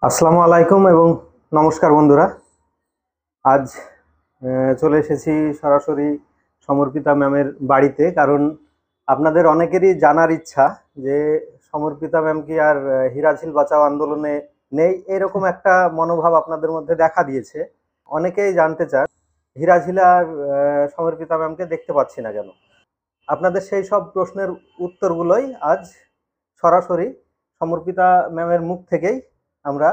আসসালামু আলাইকুম এবং নমস্কার বন্ধুরা। আজ চলে এসেছি সরাসরি সমর্পিতা ম্যামের বাড়িতে, কারণ আপনাদের অনেকেরই জানার ইচ্ছা যে সমর্পিতা ম্যাম কি আর হিরাঝিল বাঁচাও আন্দোলনে নেই, এরকম একটা মনোভাব আপনাদের মধ্যে দেখা দিয়েছে। অনেকেই জানতে চান হিরাঝিল আর সমর্পিতা ম্যামকে দেখতে পাচ্ছি না কেন। আপনাদের সেই সব প্রশ্নের উত্তরগুলোই আজ সরাসরি সমর্পিতা ম্যামের মুখ থেকেই আমরা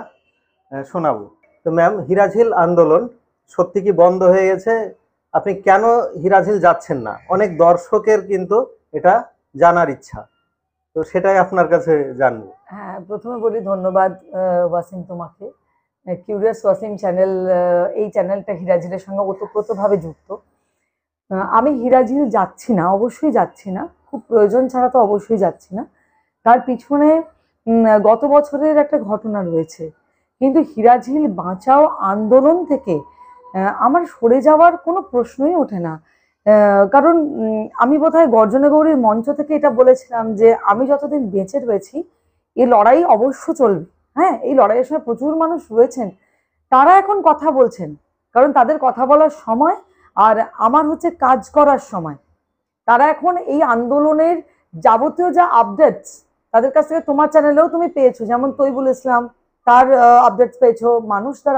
শোনাবো। তো ম্যাম, হিরাঝিল আন্দোলন সত্যি কি বন্ধ হয়ে গেছে? আপনি কেন হিরাঝিল যাচ্ছেন না? অনেক দর্শকের কিন্তু এটা জানার ইচ্ছা, তো সেটাই আপনার কাছে জানবো। হ্যাঁ, প্রথমে বলি ধন্যবাদ ওয়াসিম তোমাকে। কিউরিয়াস ওয়াসিম চ্যানেল, এই চ্যানেলটা হিরাঝিলের সঙ্গে ওতপ্রোতভাবে যুক্ত। আমি হিরাঝিল যাচ্ছি না, অবশ্যই যাচ্ছি না, খুব প্রয়োজন ছাড়া তো অবশ্যই যাচ্ছি না। তার পিছনে গত বছরের একটা ঘটনা রয়েছে, কিন্তু হিরাঝিল বাঁচাও আন্দোলন থেকে আমার সরে যাওয়ার কোনো প্রশ্নই ওঠে না। কারণ আমি বোধহয় গর্জনে গৌরীর মঞ্চ থেকে এটা বলেছিলাম যে আমি যতদিন বেঁচে রয়েছি এই লড়াই অবশ্য চলবে। হ্যাঁ, এই লড়াইয়ের সময় প্রচুর মানুষ রয়েছেন, তারা এখন কথা বলছেন, কারণ তাদের কথা বলার সময় আর আমার হচ্ছে কাজ করার সময়। তারা এখন এই আন্দোলনের যাবতীয় যা আপডেটস তাদের কাছ থেকে তোমার চ্যানেলেও তুমি পেয়েছো, যেমন তৈবুল ইসলাম তার আপডেটস পেয়েছো, মানুষ তার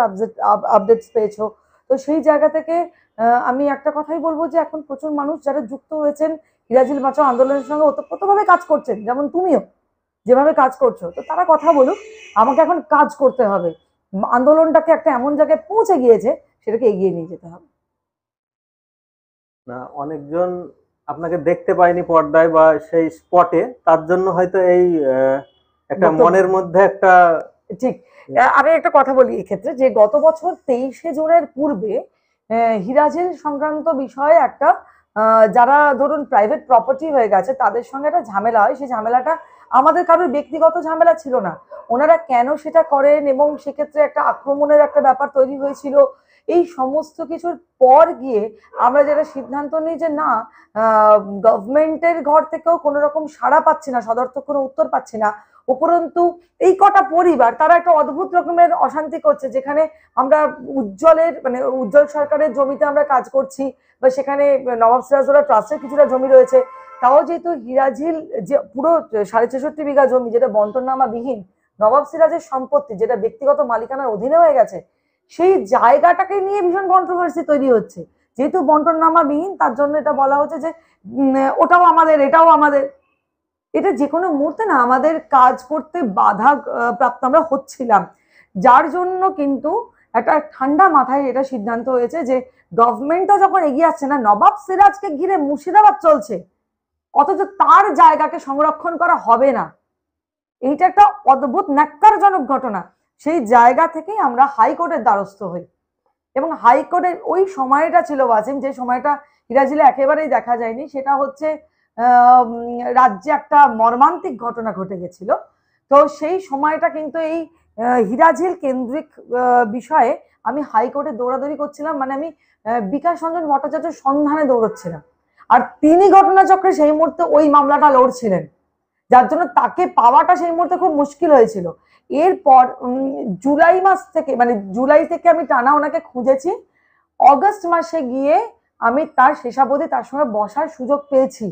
আপডেটস পেয়েছো। তো সেই জায়গা থেকে আমি একটা কথাই বলবো যে এখন প্রচুর মানুষ যারা যুক্ত হয়েছেন হিরাঝিল বাঁচাও আন্দোলনের সঙ্গে ওতপ্রোতভাবে কাজ করছেন, যেমন তুমিও যেভাবে কাজ করছো, তো তারা কথা বলুক। আমাকে এখন কাজ করতে হবে, আন্দোলনটাকে একটা এমন জায়গায় পৌঁছে গিয়েছে সেটাকে এগিয়ে নিয়ে যেতে হবে। না, অনেকজন আপনাকে দেখতে পায়নি পর্দায় বা সেই স্পটে, তার জন্য হয়তো এই একটা মনের মধ্যে একটা ঠিক। আমি একটা কথা বলি এক্ষেত্রে, যে গত বছর 23শে জুনের পূর্বে হিরাঝিল সংক্রান্ত বিষয়ে একটা যারা ধরুন প্রাইভেট প্রপার্টি হয়ে গেছে তাদের সঙ্গে একটা ঝামেলা হয়। সেই ঝামেলাটা আমাদের কারোর ব্যক্তিগত ঝামেলা ছিল না, ওনারা কেন সেটা করেন এবং সেক্ষেত্রে একটা আক্রমণের একটা ব্যাপার তৈরি হয়েছিল। এই সমস্ত কিছুর পর গিয়ে আমরা যেটা সিদ্ধান্ত নিই যে না, গভর্নমেন্টের ঘর থেকেও কোনো রকম সাড়া পাচ্ছি না, সদর্থক কোনো উত্তর পাচ্ছি না। উপরন্তু এই কটা পরিবার তারা একটা অদ্ভুত রকমের অশান্তি করছে, যেখানে আমরা উজ্জ্বল সরকারের জমিতে আমরা কাজ করছি, বা সেখানে নবাব সিরাজউদ্দৌলা ট্রাস্টের কিছুটা জমি রয়েছে। তাও যেহেতু হিরাঝিল যে পুরো 66.5 বিঘা জমি, যেটা বন্টননামা বিহীন নবাব সিরাজের সম্পত্তি, যেটা ব্যক্তিগত মালিকানার অধীনে হয়ে গেছে, সেই জায়গাটাকে নিয়ে ভীষণ কন্ট্রোভার্সি তৈরি হচ্ছে। যেহেতু বন্টননামা বিহীন, তার জন্য এটা বলা হচ্ছে যে ওটাও আমাদের, এটাও আমাদের। এটা যে কোনো মুহূর্তে না আমাদের কাজ করতে বাধা প্রাপ্ত আমরা হচ্ছিলাম, যার জন্য কিন্তু একটা ঠান্ডা মাথায় এটা সিদ্ধান্ত হয়েছে যে গভর্নমেন্টও যখন এগিয়ে আসছে না, নবাব সিরাজকে ঘিরে মুর্শিদাবাদ চলছে, অথচ তার জায়গাকে সংরক্ষণ করা হবে না, এইটা একটা অদ্ভুত ন্যাক্কারজনক ঘটনা। সেই জায়গা থেকেই আমরা হাইকোর্টের দ্বারস্থ হই, এবং হাইকোর্টের ওই সময়টা ছিল ওয়াসিম, যে সময়টা হিরাঝিলে একেবারেই দেখা যায়নি। সেটা হচ্ছে রাজ্যে একটা মর্মান্তিক ঘটনা ঘটে গেছিল। তো সেই সময়টা কিন্তু এই হিরাঝিল কেন্দ্রিক বিষয়ে আমি হাইকোর্টে দৌড়াদৌড়ি করছিলাম, মানে আমি বিকাশ রঞ্জন ভট্টাচার্যের সন্ধানে দৌড়চ্ছিলাম, আর তিনি ঘটনাচক্রে সেই মুহূর্তে ওই মামলাটা লড়ছিলেন, যার জন্য তাকে পাওয়াটা সেই মুহূর্তে খুব মুশকিল হয়েছিল। এরপর জুলাই মাস থেকে, মানে জুলাই থেকে আমি টানা ওনাকে খুঁজেছি, অগস্ট মাসে গিয়ে আমি তার শেষাবধি তার সঙ্গে বসার সুযোগ পেয়েছি,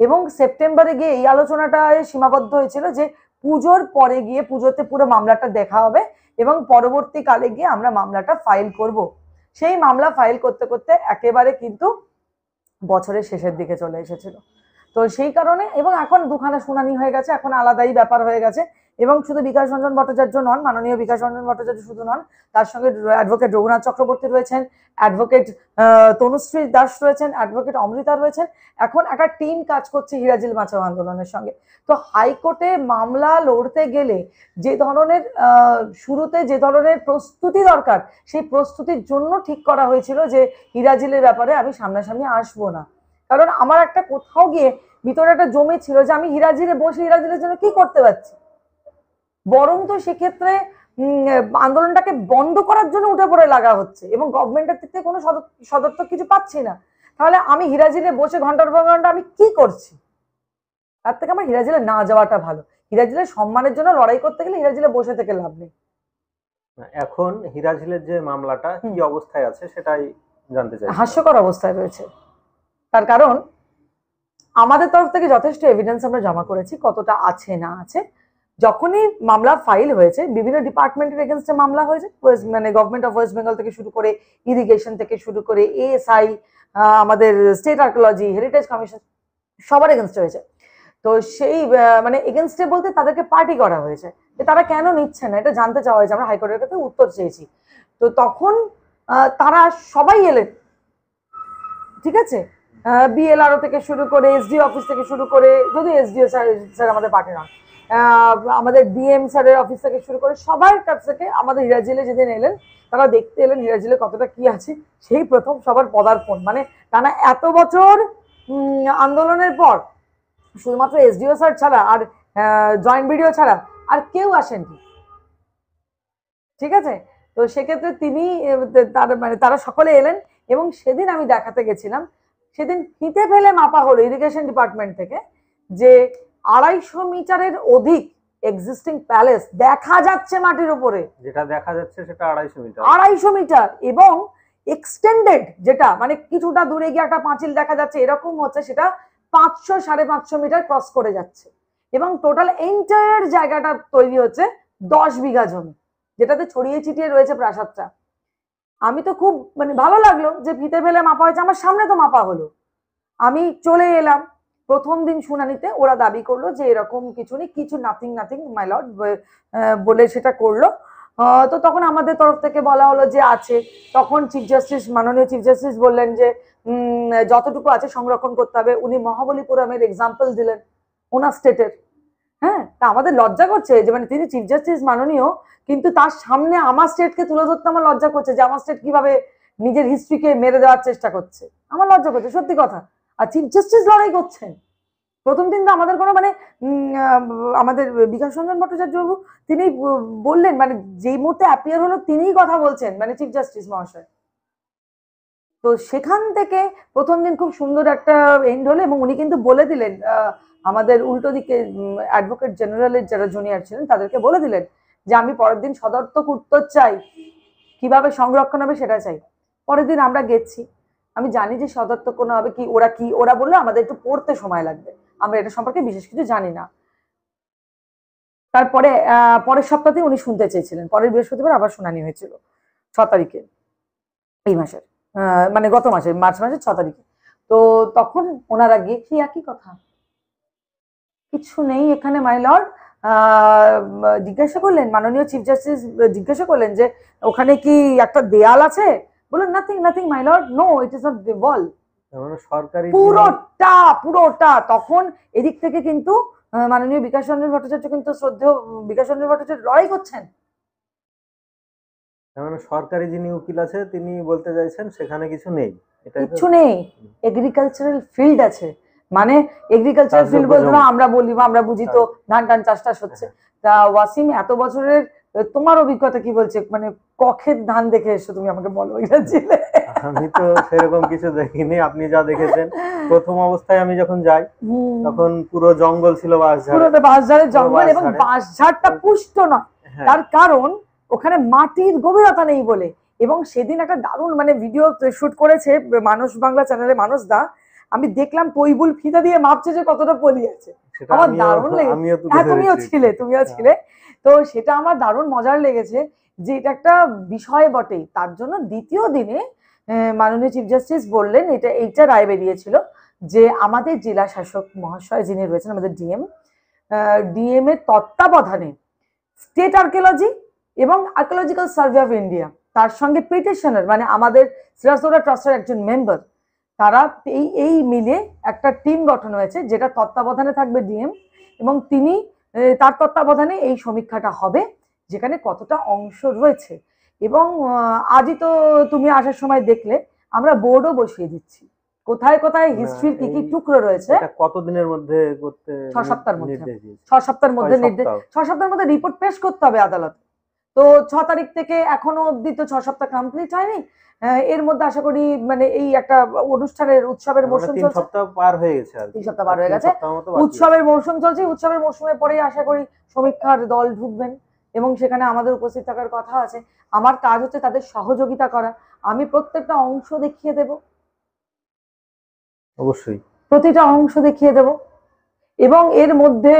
এবং সেপ্টেম্বরে গিয়ে এই আলোচনাটা সীমাবদ্ধ হয়েছিল যে পুজোর পরে গিয়ে, পুজোতে পুরো মামলাটা দেখা হবে এবং পরবর্তীকালে গিয়ে আমরা মামলাটা ফাইল করব। সেই মামলা ফাইল করতে করতে একেবারে কিন্তু বছরের শেষের দিকে চলে এসেছিল। তো সেই কারণে, এবং এখন দুখানা শুনানি হয়ে গেছে, এখন আলাদাই ব্যাপার হয়ে গেছে। এবং শুধু বিকাশ রঞ্জন ভট্টাচার্য নন, মাননীয় বিকাশ রঞ্জন ভট্টাচার্য শুধু নন, তার সঙ্গে অ্যাডভোকেট রঘুনাথ চক্রবর্তী রয়েছেন, অ্যাডভোকেট তনুশ্রী দাস রয়েছেন, অ্যাডভোকেট অমৃতা রয়েছেন। এখন একটা টিম কাজ করছে হিরাঝিল বাঁচাও আন্দোলনের সঙ্গে। তো হাইকোর্টে মামলা লড়তে গেলে যে ধরনের শুরুতে যে ধরনের প্রস্তুতি দরকার, সেই প্রস্তুতির জন্য ঠিক করা হয়েছিল যে হিরাঝিলের ব্যাপারে আমি সামনাসামনি আসবো না। কারণ আমার একটা কোথাও গিয়ে ভিতরে একটা জমি ছিল যে আমি হিরাঝিলে বসে হিরাঝিলের জন্য কি করতে পারছি, বরং তো সেক্ষেত্রে আন্দোলনটাকে বন্ধ করার জন্য উঠে পড়ে লাগা হচ্ছে, এবং গভর্নমেন্টের দিক থেকে কোনো সদর্থক কিছু পাচ্ছি না। তাহলে আমি হিরাঝিলে বসে ঘন্টার পর ঘন্টা আমি কি করছি? তার থেকে আমার হিরাঝিলে না যাওয়াটা ভালো। হিরাঝিলের সম্মানের জন্য লড়াই করতে গেলে হিরাঝিলে বসে থেকে লাভ নেই। এখন হিরাঝিলের যে মামলাটা কি অবস্থায় আছে সেটাই জানতে চাই। হাস্যকর অবস্থায় রয়েছে। তার কারণ আমাদের তরফ থেকে যথেষ্ট এভিডেন্স আমরা জমা করেছি, কতটা আছে না আছে। যখনই মামলা ফাইল হয়েছে, বিভিন্ন ডিপার্টমেন্টের এগেনস্টে মামলা হয়েছে, মানে গভর্নমেন্ট অফ ওয়েস্ট বেঙ্গল থেকে শুরু করে, ইরিগেশন থেকে শুরু করে, এএসআই, আমাদের স্টেট আর্কিওলজি, হেরিটেজ কমিশন, সবার এগেনস্টে হয়েছে। তো সেই মানে এগেনস্টে বলতে তাদেরকে পার্টি করা হয়েছে, যে তারা কেন নিচ্ছে না এটা জানতে চাওয়া হয়েছে। আমরা হাইকোর্টের কাছে উত্তর চেয়েছি। তো তখন তারা সবাই এলেন, ঠিক আছে, বিএলআরও থেকে শুরু করে, এসডিও অফিস থেকে শুরু করে, যদি এসডিও স্যার আমাদের পার্টি নন, আমাদের ডিএম স্যারের অফিস থেকে শুরু করে সবার কাছ থেকে আমাদের হিরাজিলে যেদিন এলেন, তারা দেখতে এলেন হিরাজিলে কতটা কি আছে। সেই প্রথম সবার পদার্পণ, মানে টানা এত বছর আন্দোলনের পর শুধুমাত্র এসডিও স্যার ছাড়া আর জয়েন্ট বিডিও ছাড়া আর কেউ আসেননি, ঠিক আছে। তো সেক্ষেত্রে তিনি মানে তারা সকলে এলেন, এবং সেদিন আমি দেখাতে গেছিলাম, সেদিন ফিতে ফেলে মাপা হলো ইরিগেশন ডিপার্টমেন্ট থেকে যে 250 মিটারের অধিক এক্সিস্টিং প্যালেস দেখা যাচ্ছে মাটির উপরে। যেটা দেখা যাচ্ছে সেটা 250 মিটার, 250 মিটার, এবং এক্সটেন্ডেড যেটা মানে কিছুটা দূরে গিয়ে একটা পাঁচিল দেখা যাচ্ছে এরকম হচ্ছে, সেটা 500 550 মিটার ক্রস করে যাচ্ছে। এবং টোটাল এন্টায়ার জায়গাটা তৈরি হচ্ছে 10 বিঘা জমি, যেটাতে ছড়িয়ে ছিটিয়ে রয়েছে প্রাসাদটা। আমি তো খুব মানে ভালো লাগলো যে ফিতে ফেলে মাপা হয়েছে, আমার সামনে তো মাপা হলো। আমি চলে এলাম প্রথম দিন শুনানিতে, ওরা দাবি করলো যে এরকম কিছু নেই, কিছু নাথিং নাথিং মাই লর্ড বলে সেটা করলো। তো তখন আমাদের তরফ থেকে বলা হলো যে আছে। তখন চিফ জাস্টিস, মাননীয় চিফ জাস্টিস বললেন যে যতটুকু আছে সংরক্ষণ করতে হবে। উনি মহাবলীপুরমের এক্সাম্পল দিলেন ওনার স্টেটের। হ্যাঁ, তা আমাদের লজ্জা করছে যে মানে তিনি চিফ জাস্টিস মাননীয়, কিন্তু তার সামনে আমার স্টেটকে তুলে ধরতে আমার লজ্জা করছে, যে আমার স্টেট কিভাবে নিজের হিস্ট্রিকে মেরে দেওয়ার চেষ্টা করছে। আমার লজ্জা করছে, সত্যি কথা। আর চিফ জাস্টিস লড়াই করছেন। প্রথম দিন তো আমাদের কোনো মানে আমাদের বিকাশ রঞ্জন ভট্টাচার্য বাবু তিনি বললেন, মানে যেই মুহূর্তে অ্যাপিয়ার হলো তিনিই কথা বলছেন, মানে চিফ জাস্টিস মহাশয়। তো সেখান থেকে প্রথম দিন খুব সুন্দর একটা এন্ড হলো, এবং উনি কিন্তু বলে দিলেন, আমাদের উল্টো দিকে অ্যাডভোকেট জেনারেলের যারা জুনিয়র ছিলেন তাদেরকে বলে দিলেন যে আমি পরের দিন সদর্থক উত্তর চাই, কিভাবে সংরক্ষণ হবে সেটা চাই। পরের দিন আমরা গেছি, আমি জানি যে সদর্থক কোনো হবে কি ওরা বললো আমাদের একটু পড়তে সময় লাগবে, আমরা এটা সম্পর্কে বিশেষ কিছু জানি না। তারপরে পরের সপ্তাহে উনি শুনতে চেয়েছিলেন, পরের বৃহস্পতিবার আবার শুনানি হয়েছিল 6 তারিখে এই মাসের, মানে গত মাসে মার্চ মাসের 6 তারিখে। তো তখন ওনারা গিয়ে কি একই কথা, কিছু নেই এখানে মাই লর্ড। জিজ্ঞাসা করলেন মাননীয় চিফ জাস্টিস, জিজ্ঞাসা করলেন যে ওখানে কি একটা দেয়াল আছে, বললেন nothing nothing my lord, no it is not the wall. সরকারি পুরোটা তখন এদিক থেকে কিন্তু মাননীয় বিকাশ রঞ্জন ভট্টাচার্য কিন্তু শ্রদ্ধেয় বিকাশ রঞ্জন ভট্টাচার্য লড়াই করছেন। মানে সরকারি যিনি উকিল আছে তিনি বলতে চাইছেন সেখানে কিছু নেই, কিছু নেই, এগ্রিকালচারাল ফিল্ড আছে। মানে এগ্রিকালচারাল ফিল্ড বলতে আমরা বলি বা আমরা বুঝি তো ধান টান চাষটাস হচ্ছে। তা ওয়াসিম, এত বছরের তোমার অভিজ্ঞতা কি বলছে, মানে কখের ধান দেখে এসো তুমি আমাকে বলো। আমি তো সেরকম কিছু দেখিনি, আপনি যা দেখেছেন। প্রথম অবস্থায় আমি যখন যাই তখন পুরো জঙ্গল ছিল, বাঁশঝাড়ের জঙ্গল, এবং বাঁশঝাড়টা পুষ্ট নয়, তার কারণ ওখানে মাটির গভীরতা নেই বলে। এবং সেদিন একটা দারুণ মানে ভিডিও শুট করেছে মানুষ বাংলা চ্যানেলে মানুষ দা, আমি দেখলাম তৈবুল ফিতা দিয়ে মাপছে যে কতটা পলি আছে, আমার দারুণ লেগেছে। হ্যাঁ, তুমিও ছিলে। তো সেটা আমার দারুণ মজার লেগেছে যে এটা একটা বিষয় বটেই। তার জন্য দ্বিতীয় দিনে মাননীয় চিফ জাস্টিস বললেন, এইটা রায় বেরিয়েছিল যে আমাদের জেলা শাসক মহাশয় যিনি রয়েছেন, আমাদের ডিএম এর তত্ত্বাবধানে স্টেট আর্কিওলজি এবং আর্কিওলজিক্যাল সার্ভে অফ ইন্ডিয়া, তার সঙ্গে পিটিশনার মানে আমাদের সিরাজদৌল্লা ট্রাস্টের একজন মেম্বার, তারা এই মিলে একটা টিম গঠন হয়েছে, যেটা তত্ত্বাবধানে থাকবে ডিএম, এবং তিনি তার তত্ত্বাবধানে এই সমীক্ষাটা হবে, যেখানে কতটা অংশ রয়েছে। এবং আজই তো তুমি আসার সময় দেখলে আমরা বোর্ডও বসিয়ে দিচ্ছি, কোথায় কোথায় হিস্ট্রির কি কি টুকরো রয়েছে। কতদিনের মধ্যে করতে? 6 সপ্তাহের মধ্যে, 6 সপ্তাহের মধ্যে নির্দেশ, 6 সপ্তাহের মধ্যে রিপোর্ট পেশ করতে হবে আদালতে। তো 6 তারিখ থেকে এখনো অব্দি তো 6 সপ্তাহ কমপ্লিট হয়নি। এর মধ্যে আশা করি মানে এই একটা অনুষ্ঠানের উৎসবের মৌসুম চলছে, 3 সপ্তাহ পার হয়ে গেছে, 3 সপ্তাহ পার হয়ে গেছে, উৎসবের মৌসুম চলছে। উৎসবের মৌসুমে পরেই আশা করি সমীক্ষার দল ঢুকবেন, এবং সেখানে আমাদের উপস্থিত থাকার কথা আছে। আমার কাজ হচ্ছে তাদের সহযোগিতা করা। আমি প্রত্যেকটা অংশ দেখিয়ে দেব, অবশ্যই প্রতিটা অংশ দেখিয়ে দেব। এবং এর মধ্যে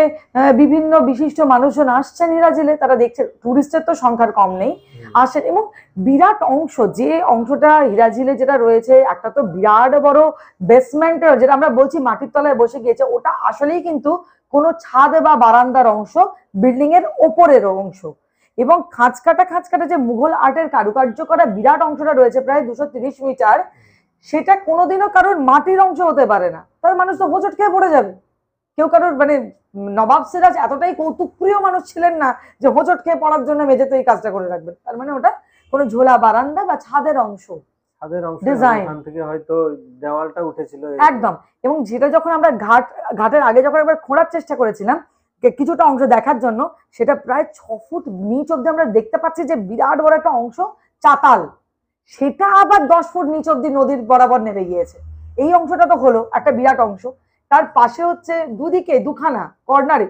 বিভিন্ন বিশিষ্ট মানুষজন আসছেন হিরাজিলে, তারা দেখছে, টুরিস্টের তো সংখ্যার কম নেই, আসেন। এবং বিরাট অংশ, যে অংশটা হিরাজিলে যেটা রয়েছে, একটা তো বিরাট বড় বেসমেন্ট, যেটা আমরা বলছি মাটির তলায় বসে গিয়েছে, ওটা আসলেই কিন্তু কোনো ছাদ বা বারান্দার অংশ, বিল্ডিং এর ওপরের অংশ। এবং খাঁচকাটা যে মুঘল আর্টের কারুকার্য করা বিরাট অংশটা রয়েছে প্রায় 230 মিটার, সেটা কোনোদিনও কারোর মাটির অংশ হতে পারে না, তার মানুষ তো হোঁচট খেয়ে পড়ে যাবে। কেউ কারোর মানে নবাব সিরাজ এতটাই কৌতুকপ্রিয় মানুষ ছিলেন না যে হোঁচট খেয়ে পড়ার জন্য মেঝেতে এই কাজটা করে রাখবেন। তার মানে ওটা কোনো ঝোলা বারান্দা বা ছাদের অংশ, ডিজাইন থেকে হয়তো দেওয়ালটা উঠেছিল একদম। এবং যেটা যখন আমরা ঘাটের আগে যখন একবার খোঁড়ার চেষ্টা করেছিলাম কিছুটা অংশ দেখার জন্য, সেটা প্রায় 6 ফুট নিচ অব্দি আমরা দেখতে পাচ্ছি যে বিরাট বড় একটা অংশ চাতাল, সেটা আবার 10 ফুট নিচ অব্দি নদীর বরাবর নেমে গিয়েছে। এই অংশটা তো হলো একটা বিরাট অংশ। তার পাশে হচ্ছে দুদিকে দুখানা কর্নারে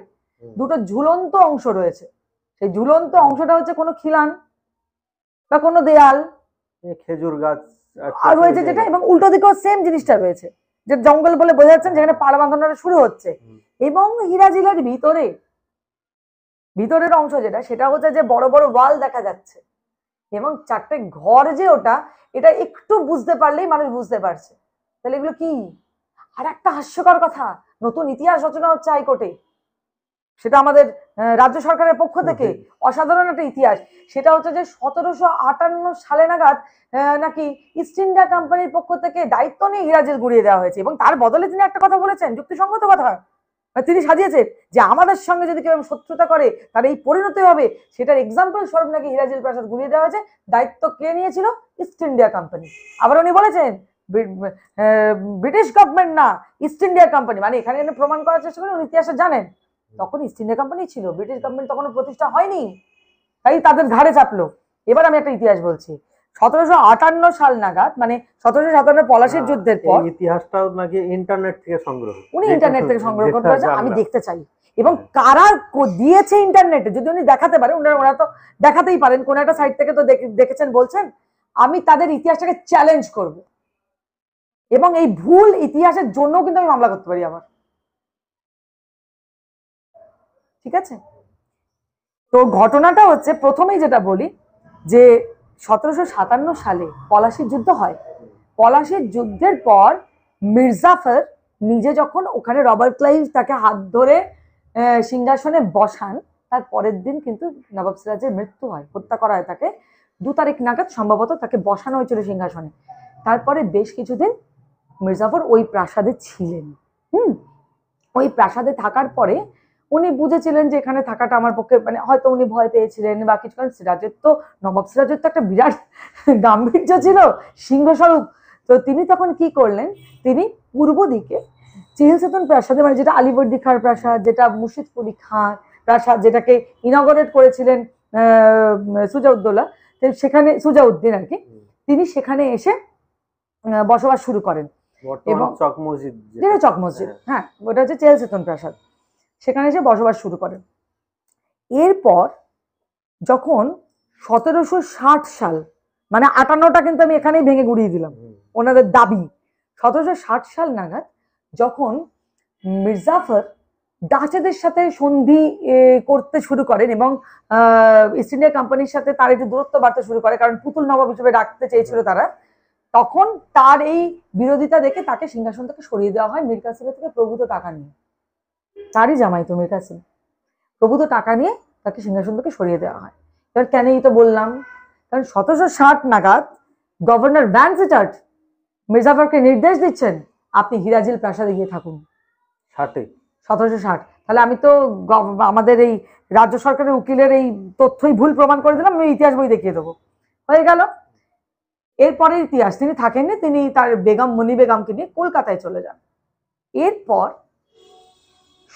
দুটো ঝুলন্ত অংশ রয়েছে। সেই ঝুলন্ত অংশটা হচ্ছে কোনো খিলান বা কোনো দেয়াল, খেজুর গাছ আর রয়েছে যেটা, এবং উল্টো দিকেও সেম জিনিসটা রয়েছে, যে জঙ্গল বলে বোঝা যাচ্ছে, যেখানে পাড়া বাঁধানোটা শুরু হচ্ছে। এবং হিরাজিলের ভিতরের অংশ যেটা, সেটা হচ্ছে যে বড় বড় ওয়াল দেখা যাচ্ছে এবং 4টে ঘর, যে ওটা, এটা একটু বুঝতে পারলেই মানুষ বুঝতে পারছে তাহলে এগুলো কি। আর একটা হাস্যকর কথা, নতুন ইতিহাস রচনা হচ্ছে হাইকোর্টে, সেটা আমাদের রাজ্য সরকারের পক্ষ থেকে, অসাধারণ একটা ইতিহাস। সেটা হচ্ছে যে 1758 সালে নাগাদ নাকি ইস্ট ইন্ডিয়া কোম্পানির পক্ষ থেকে দায়িত্ব নিয়ে হিরাজিল গুড়িয়ে দেওয়া হয়েছে, এবং তার বদলে তিনি একটা কথা বলেছেন, যুক্তিসঙ্গত কথা তিনি সাজিয়েছেন, যে আমাদের সঙ্গে যদি কেউ শত্রুতা করে তার এই পরিণতি হবে, সেটার এক্সাম্পল স্বরূপ নাকি হিরাজিল প্রাসাদ গুড়িয়ে দেওয়া হয়েছে। দায়িত্ব কে নিয়েছিল? East India company. আবার উনি বলেছেন ব্রিটিশ গভর্নমেন্ট না, ইস্ট ইন্ডিয়া কোম্পানি। মানে এখানে প্রমাণ করার চেষ্টা করেন উনি ইতিহাসে জানেন, তখন ইস্ট ইন্ডিয়া কোম্পানি ছিল, ব্রিটিশ গভর্নমেন্ট তখনও প্রতিষ্ঠা হয়নি, তাই তাদের ঘাড়ে চাপলো। এবার আমি একটা ইতিহাস বলছি। 1758 সাল নাগাদ, মানে 1757 পলাশির যুদ্ধের পর, ইতিহাসটাও নাকি ইন্টারনেট থেকে সংগ্রহ, উনি ইন্টারনেট থেকে সংগ্রহ করতে পারছেন, আমি দেখতে চাই। এবং কারা দিয়েছে ইন্টারনেটে, যদি উনি দেখাতে পারেন, ওরা তো দেখাতেই পারেন, কোন একটা সাইট থেকে তো দেখেছেন বলছেন, আমি তাদের ইতিহাসটাকে চ্যালেঞ্জ করব, এবং এই ভুল ইতিহাসের জন্য কিন্তু আমি মামলা করতে পারি আবার, ঠিক আছে? তো ঘটনাটা হচ্ছে, প্রথমেই যেটা বলি, যে 1757 সালে পলাশির যুদ্ধ হয়। পলাশির যুদ্ধের পর মির্জাফর নিজে যখন ওখানে, রবার্ট ক্লাইভ তাকে হাত ধরে সিংহাসনে বসান, তার পরের দিন কিন্তু নবাব সিরাজের মৃত্যু হয়, হত্যা করা হয় তাকে। 2 তারিখ নাগাদ সম্ভবত তাকে বসানো হয়েছিল সিংহাসনে। তারপরে বেশ কিছুদিন মির্জাফর ওই প্রাসাদে ছিলেন। ওই প্রাসাদে থাকার পরে উনি বুঝেছিলেন যে এখানে থাকাটা আমার পক্ষে, মানে হয়তো উনি ভয় পেয়েছিলেন বা কিছু, কারণ সিরাজের তো, নবাব সিরাজের তো একটা বিরাট গাম্ভীর্য ছিল, সিংহস্বরূপ। তো তিনি তখন কি করলেন, তিনি পূর্ব দিকে চিহিলসেতন প্রাসাদে, মানে যেটা আলিবর্দী খাঁর প্রাসাদ, যেটা মুর্শিদ কুলি খাঁ প্রাসাদ, যেটাকে ইনগরেট করেছিলেন সুজাউদ্দৌলা, সেখানে সুজাউদ্দিন আর কি, তিনি সেখানে এসে বসবাস শুরু করেন। এবং চক মসজিদ, যেটা চক মসজিদ, হ্যাঁ, ওটা হচ্ছে চিহিলসেতন প্রাসাদ, সেখানে এসে বসবাস শুরু করেন। এরপর যখন 1760 সাল, মানে 58টা কিন্তু আমি এখানেই ভেঙে গুড়িয়ে দিলাম, ওনাদের দাবি 1760 সাল নাগাদ যখন মির্জাফর ডাচেদের সাথে সন্ধি করতে শুরু করেন, এবং ইস্ট ইন্ডিয়া কোম্পানির সাথে তার একটু দূরত্ব বাড়তে শুরু করে, কারণ পুতুল নবাব হিসেবে রাখতে চেয়েছিল তারা, তখন তার এই বিরোধিতা দেখে তাকে সিংহাসন থেকে সরিয়ে দেওয়া হয় মীর কাসিমের থেকে প্রভূত টাকা নিয়ে। তারই জামাই তো মীর কাসিম, প্রভূত টাকা নিয়ে তাকে সিংহাসন থেকে সরিয়ে দেওয়া হয়। এবার কেন এই তো বললাম, কারণ 1760 নাগাদ গভর্নর ভ্যানসিটার্ট মির্জাফরকে নির্দেশ দিচ্ছেন, আপনি হিরাজিল প্রাসাদে গিয়ে থাকুন। 1760, তাহলে আমি তো আমাদের এই রাজ্য সরকারের উকিলের এই তথ্যই ভুল প্রমাণ করে দিলাম, আমি ইতিহাস বই দেখিয়ে দেবো, হয়ে গেল। এরপরে ইতিহাস, তিনি থাকেননি, তিনি তার বেগম মনি বেগমকে নিয়ে কলকাতায় চলে যান। এরপর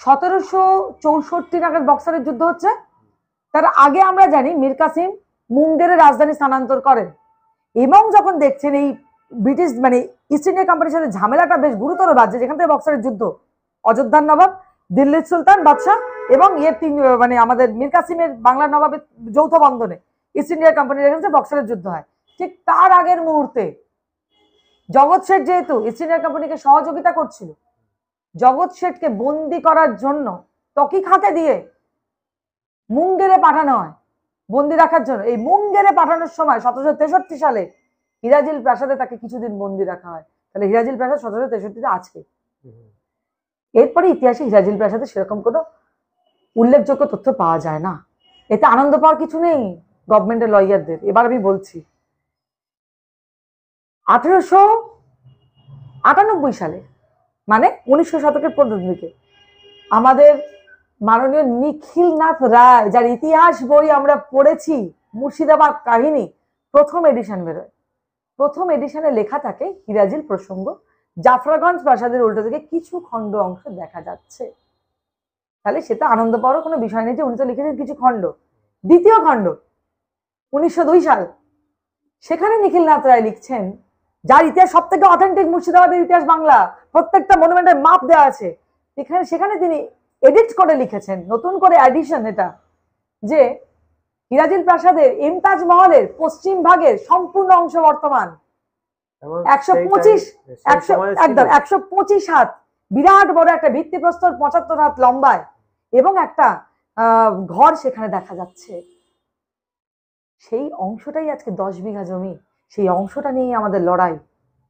1764 নাগাদ বক্সারের যুদ্ধ হচ্ছে। তার আগে আমরা জানি মীর কাসিম মুঙ্গেরের রাজধানী স্থানান্তর করেন, এবং যখন দেখছেন এই ব্রিটিশ, মানে ইস্ট ইন্ডিয়া কোম্পানির সাথে ঝামেলাটা বেশ গুরুতর বাজছে, যেখান থেকে বক্সারের যুদ্ধ, অযোধ্যার নবাব, দিল্লির সুলতান বাদশাহ এবং মানে আমাদের মীর কাসিমের বাংলা নবাবের যৌথ বন্ধনে ইস্ট ইন্ডিয়া কোম্পানির এগেন্সে বক্সারের যুদ্ধ হয়, ঠিক তার আগের মুহূর্তে জগৎ শেঠ যেহেতু ইস্ট ইন্ডিয়া কোম্পানিকে সহযোগিতা করছিল, জগৎ শেঠকে বন্দি করার জন্য তকি খাঁকে দিয়ে মুঙ্গেরে পাঠানো হয় বন্দি রাখার জন্য। এই মুঙ্গেরে পাঠানোর সময় 1763 সালে হিরাজিল প্রাসাদে তাকে কিছুদিন বন্দি রাখা হয়। তাহলে হিরাজিল প্রাসাদ 1763-তে আছে। এরপরে ইতিহাসে হিরাজিল প্রাসাদে সেরকম কোনো উল্লেখযোগ্য তথ্য পাওয়া যায় না। এতে আনন্দ পাওয়ার কিছু নেই গভর্নমেন্টের লয়ারদের। এবার আমি বলছি 1898 সালে, মানে 1900 শতকের প্রথম দিকে, আমাদের মাননীয় নিখিলনাথ রায়, যার ইতিহাস বই আমরা পড়েছি, মুর্শিদাবাদ কাহিনী, প্রথম এডিশন বেরোয়। প্রথম এডিশনে লেখা থাকে হিরাজিল প্রসঙ্গ, জাফরাগঞ্জ প্রাসাদের উল্টো দিকে কিছু খণ্ড অংশ দেখা যাচ্ছে। তাহলে সেটা আনন্দ পাওয়ার কোনো বিষয় নেই যে উনি তো লিখেছেন কিছু খণ্ড। দ্বিতীয় খণ্ড 1902 সাল, সেখানে নিখিলনাথ রায় লিখছেন, যার ইতিহাস সব থেকে অথেন্টিক মুর্শিদাবাদের ইতিহাস বাংলা, প্রত্যেকটা মনুমেন্টের মাপ দেওয়া আছে, সেখানে তিনি এডিট করে লিখেছেন, নতুন করে অ্যাডিশন এটা, যে হিরাজিল প্রাসাদের ইমতাজ মহলের পশ্চিম ভাগের সম্পূর্ণ অংশ বর্তমান 125 হাত, বিরাট বড় একটা ভিত্তিপ্রস্তর 75 হাত লম্বায়, এবং একটা ঘর সেখানে দেখা যাচ্ছে। সেই অংশটাই আজকে 10 বিঘা জমি, সেই অংশটা নিয়ে আমাদের লড়াই,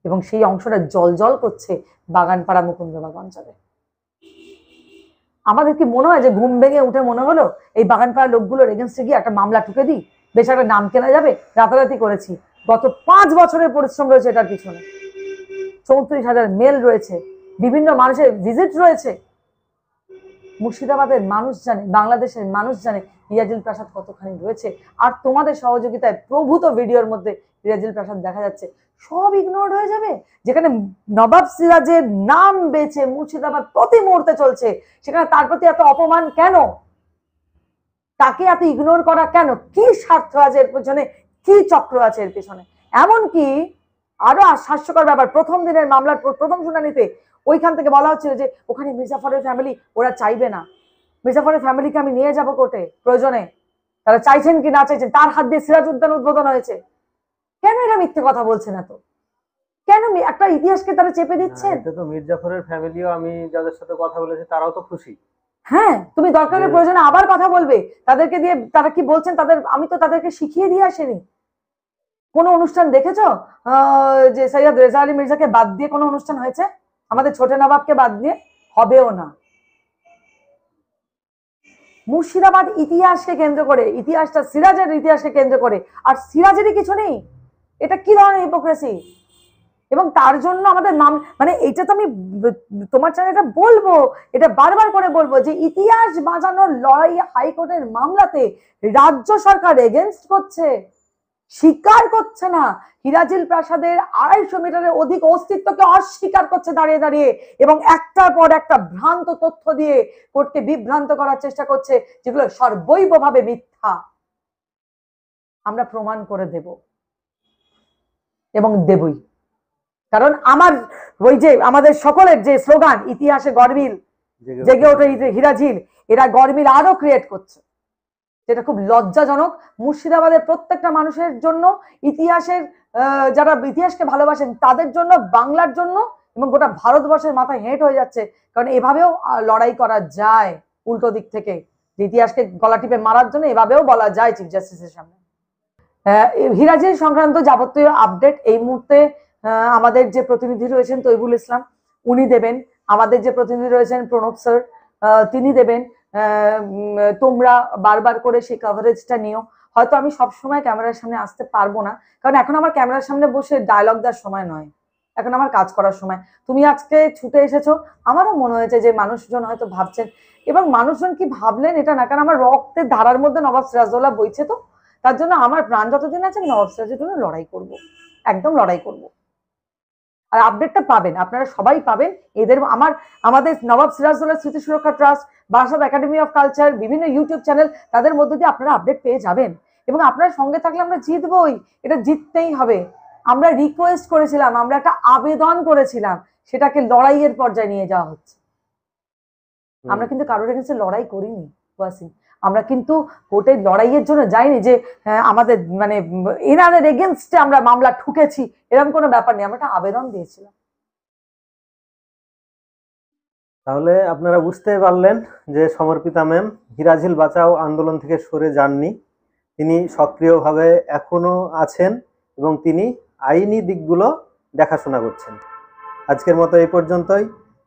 এবং সেই অংশটা জল করছে বাগানপাড়া মুকুন্দবাগ অঞ্চলে। আমাদের কি মনে হয় যে ঘুম ভেঙে উঠে মনে হলো এই বাগানপাড়া লোকগুলোর এগেনস্টে গিয়ে একটা মামলা ঠুকে দিই, বেশ একটা নাম কেনা যাবে, রাতারাতি করেছি? গত 5 বছরের পরিশ্রম রয়েছে এটার পিছনে। 34,000 মেল রয়েছে, বিভিন্ন মানুষের ভিজিট রয়েছে। মুর্শিদাবাদের মানুষ জানে, বাংলাদেশের মানুষ জানে হিরাজিল প্রাসাদ কতখানি রয়েছে। আর তোমাদের সহযোগিতায় প্রভূত ভিডিওর মধ্যে হিরাজিল প্রাসাদ দেখা যাচ্ছে। সব ইগনোর হয়ে যাবে? যেখানে নবাব সিরাজের নাম বেঁচে মুর্শিদাবাদ প্রতি মুহূর্তে চলছে, সেখানে তার প্রতি এত অপমান কেন? তাকে এত ইগনোর করা কেন? কি স্বার্থ আছে এর পেছনে? কি চক্র আছে এর পেছনে? এমনকি আরো হাস্যকর ব্যাপার, প্রথম দিনের মামলার প্রথম শুনানিতে ওইখান থেকে বলা হচ্ছিল যে ওখানে মির্জাফরের ফ্যামিলি, ওরা চাইবে না, মির্জাফরের ফ্যামিলিকে আমি নিয়ে যাব কোর্টে প্রয়োজনে, তারা চাইছেন কি না চাইছেন। তার হাত দিয়ে সিরাজ উদ্যান উদ্বোধন হয়েছে। কেন এরা মিথ্যে কথা বলছে না? তো কেন একটা ইতিহাসকে তারা চেপে দিচ্ছেন? এটা তো মির্জাফরের ফ্যামিলিও, আমি যাদের সাথে কথা বলেছি তারাও তো খুশি। হ্যাঁ, তুমি দরকারের প্রয়োজনে আবার কথা বলবে তাদেরকে দিয়ে। তারা কি বলছেন তাদের, আমি তো তাদেরকে শিখিয়ে দিয়ে আসিনি। কোনো অনুষ্ঠান দেখেছো যে সৈয়দ রেজা আলী মির্জাকে বাদ দিয়ে কোনো অনুষ্ঠান হয়েছে? আমাদের ছোট নবাবকে বাদ দিয়ে? হবেও না। মুর্শিদাবাদ ইতিহাসকে কেন্দ্র করে, ইতিহাসটা সিরাজের ইতিহাসকে কেন্দ্র করে, আর সিরাজেরই কিছু নেই। এটা কি ধরনের হিপোক্রেসি? এবং তার জন্য আমাদের মানে এটা তো আমি তোমার চ্যানেলে বলবো, এটা বারবার করে বলবো যে ইতিহাস বাঁচানোর লড়াই হাইকোর্টের মামলাতে রাজ্য সরকার এগেনস্ট করছে, স্বীকার করছে না। হিরাজিল প্রাসাদের 250 মিটারের অধিক অস্তিত্বকে অস্বীকার করছে দাঁড়িয়ে দাঁড়িয়ে, এবং একটার পর একটা ভ্রান্ত তথ্য দিয়ে কোর্টকে বিভ্রান্ত করার চেষ্টা করছে, যেগুলো সর্বৈবভাবে মিথ্যা। আমরা প্রমাণ করে দেব এবং দেবই। কারণ আমার ওই যে আমাদের সকলের যে স্লোগান, ইতিহাসে গরমিল জেগে ওঠে হিরাজিল, এরা গরমিল আরো ক্রিয়েট করছে, যেটা খুব লজ্জাজনক। মুর্শিদাবাদের প্রত্যেকটা মানুষের জন্য, ইতিহাসের যারা ইতিহাসকে ভালোবাসেন তাদের জন্য, বাংলার জন্য, এবং গোটা ভারতবর্ষের মাথায় হেঁট হয়ে যাচ্ছে। কারণ এভাবেও লড়াই করা যায় উল্টো দিক থেকে, ইতিহাসকে গলা টিপে মারার জন্য এভাবেও বলা যায় চিফ জাস্টিসের সামনে। হিরাজিল সংক্রান্ত যাবতীয় আপডেট এই মুহূর্তে আমাদের যে প্রতিনিধি রয়েছেন তৈবুল ইসলাম উনি দেবেন, আমাদের যে প্রতিনিধি রয়েছেন প্রণব স্যার তিনি দেবেন। তোমরা বারবার করে সেই কভারেজটা নিও। হয়তো আমি সবসময় ক্যামেরার সামনে আসতে পারবো না, কারণ এখন আমার ক্যামেরার সামনে বসে ডায়লগ দেওয়ার সময় নয়, এখন আমার কাজ করার সময়। তুমি আজকে ছুটে এসেছো, আমারও মনে হয়েছে যে মানুষজন হয়তো ভাবছেন, এবং মানুষজন কি ভাবলেন এটা না, কারণ আমার রক্তের ধারার মধ্যে নবাব সিরাজউদ্দৌলা বইছে, তো তার জন্য আমার প্রাণ যতদিন আছে আমি নবাব সিরাজের জন্য লড়াই করব, একদম লড়াই করব। আর আপডেটটা পাবেন, আপনারা সবাই পাবেন। এদের আমাদের নবাব সিরাজউদ্দৌলা স্মৃতি সুরক্ষা trust, Barasat academy of culture, বিভিন্ন ইউটিউব চ্যানেল, তাদের মধ্যে দিয়ে আপনারা আপডেট পেয়ে যাবেন। এবং আপনার সঙ্গে থাকলে আমরা জিতবই, এটা জিততেই হবে। আমরা রিকোয়েস্ট করেছিলাম, আমরা একটা আবেদন করেছিলাম, সেটাকে লড়াইয়ের পর্যায়ে নিয়ে যাওয়া হচ্ছে। আমরা কিন্তু কারোর এগেন্সে লড়াই করিনি। ওয়াসিম। আমরা কিন্তু কোর্টের লড়াইয়ের জন্য যাইনি যে আমাদের মানে এনাদের এগেনস্টে আমরা মামলা ঠুকেছি, এরকম কোনো ব্যাপার নেই, আমরা একটা আবেদন দিয়েছিলাম। তাহলে আপনারা বুঝতে পারলেন যে সমর্পিতা ম্যাম হিরাঝিল বাঁচাও আন্দোলন থেকে সরে যাননি, তিনি সক্রিয়ভাবে এখনো আছেন এবং তিনি আইনি দিকগুলো দেখাশোনা করছেন। আজকের মতো এই পর্যন্তই।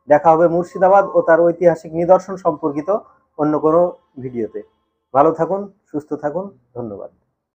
দেখা হবে মুর্শিদাবাদ ও তার ঐতিহাসিক নিদর্শন সম্পর্কিত অন্য কোনো ভিডিওতে। ভালো থাকুন, সুস্থ থাকুন, ধন্যবাদ।